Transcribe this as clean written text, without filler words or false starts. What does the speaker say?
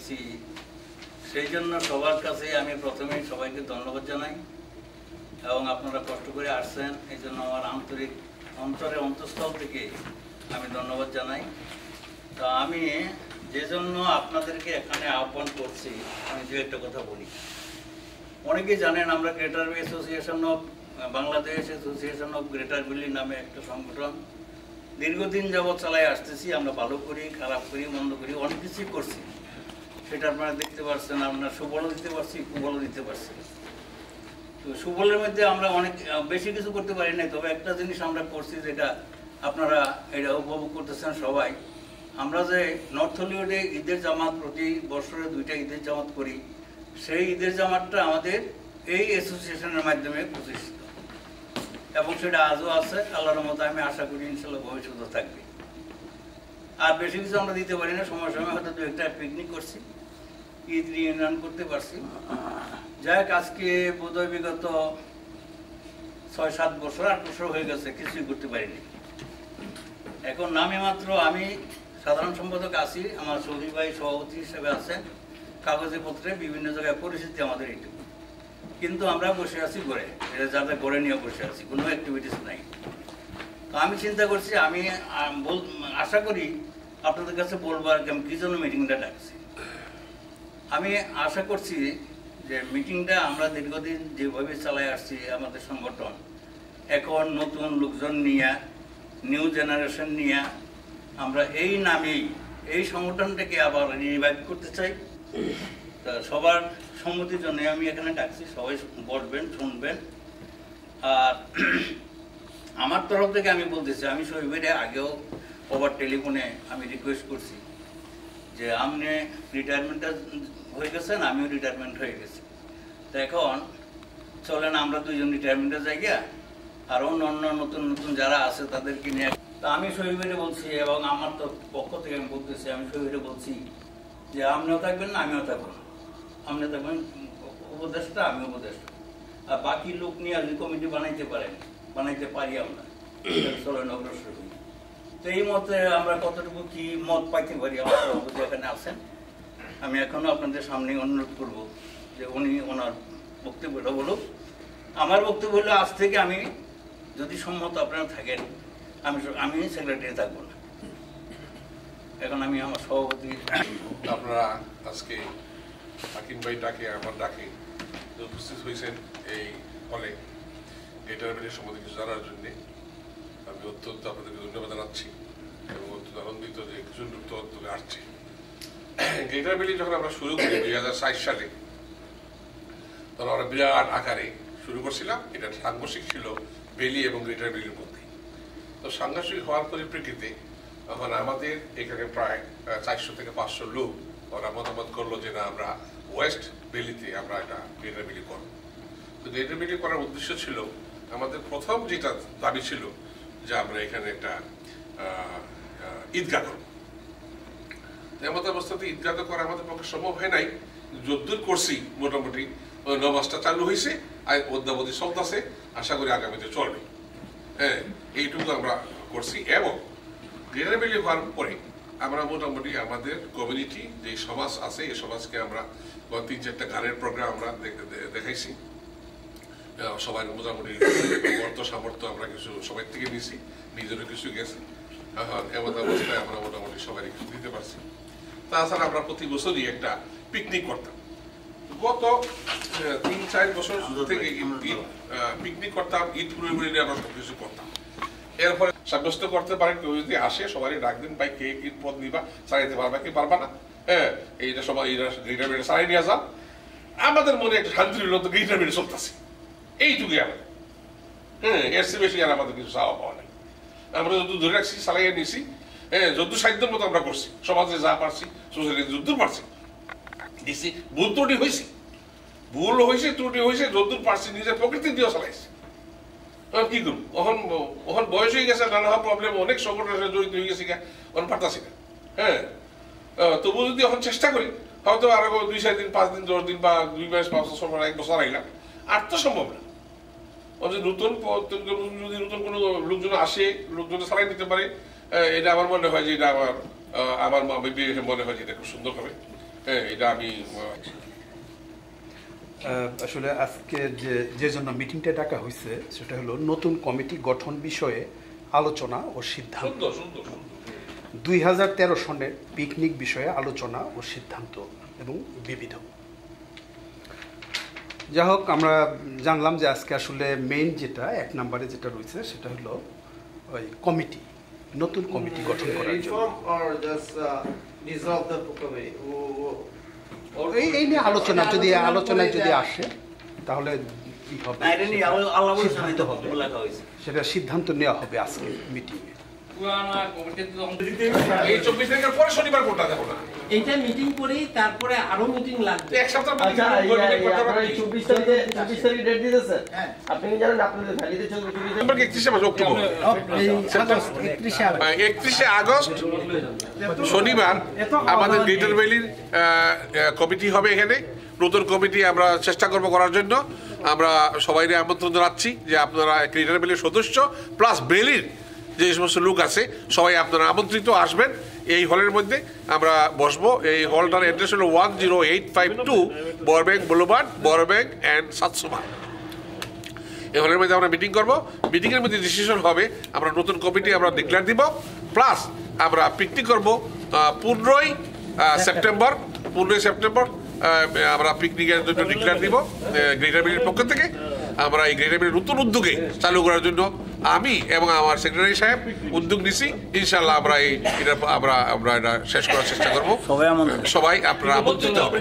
পাইতেছি, সেই জন্য সবার কাছে আমি প্রথমেই সবাইকে ধন্যবাদ জানাই এবং আপনারা কষ্ট করে আসছেন এই জন্য আমার আন্তরিক অন্তঃস্থল থেকে আমি ধন্যবাদ জানাই। তো আমি যে জন্য আপনাদেরকে এখানে আহ্বান করছি, আমি দু একটা কথা বলি। অনেকেই জানেন আমরা greater B association of Bangladesh association of greater বিলি নামে একটা সংগঠন দীর্ঘদিন যাবৎ চালাই আসতেছি। আমরা ভালো করি, খারাপ করি, মন্দ করি, অনেক কিছুই করছি। সেটা আপনারা দেখতে পাচ্ছেন, আমরা সুফলও দিতে পারছি, কুফলও দিতে পারছি। তো সুফলের মধ্যে আমরা অনেক বেশি কিছু করতে পারি নাই, তবে একটা জিনিস আমরা করছি যেটা আপনারা এটা উপভোগ করতেছেন সবাই। আমরা যে নর্থ হলিউডে ঈদের জামাত প্রতি বছরে 2টা ঈদের জামাত করি, সেই ঈদের জামাতটা আমাদের এই অ্যাসোসিয়েশনের মাধ্যমে প্রতিষ্ঠিত এবং সেটা আজও আছে। আল্লাহর মতো আমি আশা করি ইনশাল্লাহ ভবিষ্যতে থাকবে। আর বেশি কিছু আমরা দিতে পারি না, সময় সময় হয়তো 2-একটা পিকনিক করছি, ঈদ রিউনিয়ন করতে পারছি। যাই হোক, আজকে বোধহয় বিগত 6-7 বছর 8 বছর হয়ে গেছে কিছুই করতে পারিনি। এখন নামে মাত্র আমি সাধারণ সম্পাদক আছি, আমার সৌদি ভাই সভাপতি হিসেবে আছেন, কাগজে পত্রে বিভিন্ন জায়গায় পরিস্থিতি আমাদের এইটুকু। কিন্তু আমরা বসে আছি ঘরে, যাতে ঘরে নিয়ে বসে আছি, কোনো অ্যাক্টিভিটিস নাই। তো আমি চিন্তা করছি, আমি আশা করি আপনাদের কাছে বলবার আমি কি জন্য মিটিংটা ডাকছি। আমি আশা করছি যে মিটিংটা আমরা দীর্ঘদিন যেভাবে চালাই আসছি আমাদের সংগঠন, এখন নতুন লোকজন নিয়ে, নিউ জেনারেশন নিয়ে আমরা এই নামেই এই সংগঠনটাকে আবার রিভাইভ করতে চাই। তা সবার সম্মতির জন্য আমি এখানে ডাকছি, সবাই বসবেন, শুনবেন। আর আমার তরফ থেকে আমি বলতেছি, আমি শহীদের আগেও ওভার টেলিফোনে আমি রিকোয়েস্ট করছি যে আপনি রিটায়ারমেন্টটা হয়ে গেছেন, আমিও রিটায়ারমেন্ট হয়ে গেছি, তো এখন চলেন আমরা দুজন রিটায়ারমেন্টের জায়গা আর অন্য নতুন নতুন যারা আছে তাদেরকে নিয়ে। তা আমি শহীদে বলছি এবং আমার তো পক্ষ থেকে আমি বলতেছি, আমি শহীদে বলছি যে আপনিও থাকবেন না, আমিও থাকবো না। আপনি থাকবেন উপদেষ্টা, আমি উপদেষ্টা, আর বাকি লোক নিয়ে যদি কমিটি বানাইতে পারেন, বানাইতে পারি আমরা, চলেন অগ্রসর হই। তো এই মতে আমরা কতটুকু কি মত পাইতে পারি আমার সভাপতি এখানে আছেন। আমি এখনো আপনাদের সামনে অনুরোধ করব যে উনি ওনার বক্তব্যটা বলুক। আমার বক্তব্য হলো, আজ থেকে আমি যদি সম্মত আপনারা থাকেন, আমি সেক্রেটারি থাকবো না। এখন আমি আমার সভাপতি। আপনারা আজকে হাকিম ভাই ডাকে আমার ডাকে উপস্থিত হয়েছেন এই হলে গ্রেটার বিলি সম্বন্ধে কিছু জানার জন্যে আমি অত্যন্ত আপনাদেরকে ধন্যবাদ জানাচ্ছি এবং অত্যন্ত আনন্দিত যে কিছু লোক উদ্যোগে আসছে। গ্রেটার বিলি যখন আমরা শুরু করি 2007 সালে, তখন আমরা বিরাট আকারে শুরু করছিলাম। এটা সাংঘর্ষিক ছিল বেলি এবং গ্রেটার বিলির মধ্যে। তো সাংঘর্ষিক হওয়ার পরিপ্রেক্ষিতে তখন আমাদের এখানে প্রায় 400 থেকে 500 লোক ওরা মতামত করলো যে না, আমরা ওয়েস্ট বেলিতে আমরা একটা গ্রেটার বিলি করব। তো গ্রেটার বিলি করার উদ্দেশ্য ছিল, আমাদের প্রথম যেটা দাবি ছিল যে আমরা এখানে একটা ঈদগাহ করব। এমত অবস্থাতে ঈদগাহ করা আমাদের পক্ষে সম্ভব হয় নাই। যদ্দূর করছি মোটামুটি নামাজটা চালু হয়েছে, আর অদ্যাবধি চলতেছে, আশা করি আগামীতে চলবে। হ্যাঁ, এইটুকু আমরা করছি। এবং গ্রেটার বিলি হওয়ার পরে আমরা মোটামুটি আমাদের কমিউনিটি যে সমাজ আছে, এই সমাজকে আমরা 3-4টা গানের প্রোগ্রাম আমরা দেখাইছি। সবাই মোটামুটি অর্থ সামর্থ্য আমরা কিছু সবাই থেকে নিয়েছি, নিজেরও কিছু গেছি। এমন অবস্থায় আমরা মোটামুটি সবাই কিছু দিতে পারছি। তাছাড়া আমরা প্রতি বছরই একটা পিকনিক করতাম। গত 3-4 বছর থেকে পিকনিক করতাম, ঈদ পুরোপুরি আমরা সবকিছু করতাম। এরপরে সাব্যস্ত করতে পারেন, কেউ যদি আসে সবাই ডাক দিন, ভাই কে ঈদ পদ নিবা, চালাইতে পারবা কি পারবা না, হ্যাঁ এইটা সবাই গ্রেটার বিলি চালাই নিয়ে যান। আমাদের মনে একটা শান্তি হলো, তো গ্রেটার বিলি চলতেছে, এইটুকুই আমাদের। হ্যাঁ, এর চেয়ে বেশি আর আমাদের কিছু চাওয়া পাওয়া নেই। আমরা যত ধরে রাখছি, চালাইয়া নিয়েছি। হ্যাঁ, যত সাধ্য মতো আমরা করছি, সমাজে যা পারছি, সোসাইটি যদ্দূর পারছি দিচ্ছি। ভুল ত্রুটি হয়েছে, ত্রুটি হয়েছে, যদ্দূর পারছি নিজের প্রকৃতি দিয়েও চালাইছি। কি করব, ওখান বয়স হয়ে গেছে, নানা প্রবলেম, অনেক সংগঠনের সাথে জড়িত হয়ে গেছি, ওখানে পারতাছি না। হ্যাঁ, তবু যদি এখন চেষ্টা করি, হয়তো আরো 2-4 দিন, 5 দিন, 10 দিন বা 2 মাস, 5 বছর, 1 বছর আইলাম, আর তো সম্ভব না। নতুন যদি নতুন কোনো লোকজন আসে, লোকজন চালাই নিতে পারে, এটা আমার মনে হয় যে এটা আমার মনে হয় যে এটা খুব সুন্দর হবে। এটা আমি আসলে আজকে যে জন্য মিটিংটা ডাকা হয়েছে সেটা হলো নতুন কমিটি গঠন বিষয়ে আলোচনা ও সিদ্ধান্ত। 2013 সনের পিকনিক বিষয়ে আলোচনা ও সিদ্ধান্ত এবং বিবিধ। যাই হোক, আমরা জানলাম যে আজকে আসলে মেইন যেটা 1 নম্বরে যেটা রয়েছে সেটা হলো ওই কমিটি, নতুন কমিটি গঠন করার জন্য। এই নিয়ে আলোচনা যদি আলোচনায় যদি আসে তাহলে কি হবে সেটা সিদ্ধান্ত নেওয়া হবে আজকে মিটিংয়ে। এই 24 তারিখের পরে শনিবার কোনটা দেখো না, এইটা মিটিং করেই তারপরে আরো মিটিং লাগবে। এক সপ্তাহ মিটিং আচ্ছা, করতে পারি। 24 তারিখ ডেট দিতেছে। আপনি কি জানেন আপনাদের ভ্যালিডে 31 মাস অক্টোবর, 31 আগস্ট শনিবার আমাদের গ্রেটার ভ্যালির কমিটি হবে। এখানে নতুন কমিটি আমরা চেষ্টা করব করার জন্য। আমরা সবাইকে আমন্ত্রণ জানাচ্ছি যে আপনারা গ্রেটার ভ্যালির সদস্য প্লাস ভ্যালির যে সমস্ত লোক আছে সবাই আপনারা আমন্ত্রিত আসবেন। এই হলের মধ্যে আমরা বসবো। এই হলটার অ্যাড্রেস হলো 10852 বরব্যাংক বুলেভার্ড, বরব্যাংক অ্যান্ড সাতসুমা। এই হলের মধ্যে আমরা মিটিং করব। মিটিংয়ের মধ্যে ডিসিশন হবে আমরা নতুন কমিটি আমরা ডিক্লেয়ার দিব, প্লাস আমরা পিকনিক করব 15ই সেপ্টেম্বর। আমরা পিকনিকের জন্য ডিক্লেয়ার দিব গ্রেটার ভ্যালির পক্ষ থেকে। আমরা এই গ্রেটার ভ্যালির নতুন উদ্যোগে চালু করার জন্য আমি এবং আমার সেক্রেটারি সাহেব উদ্যোগ নিছি। ইনশাল্লাহ আমরা এটা শেষ করার চেষ্টা করব। সবাই আপনারা আমন্ত্রিত হবে।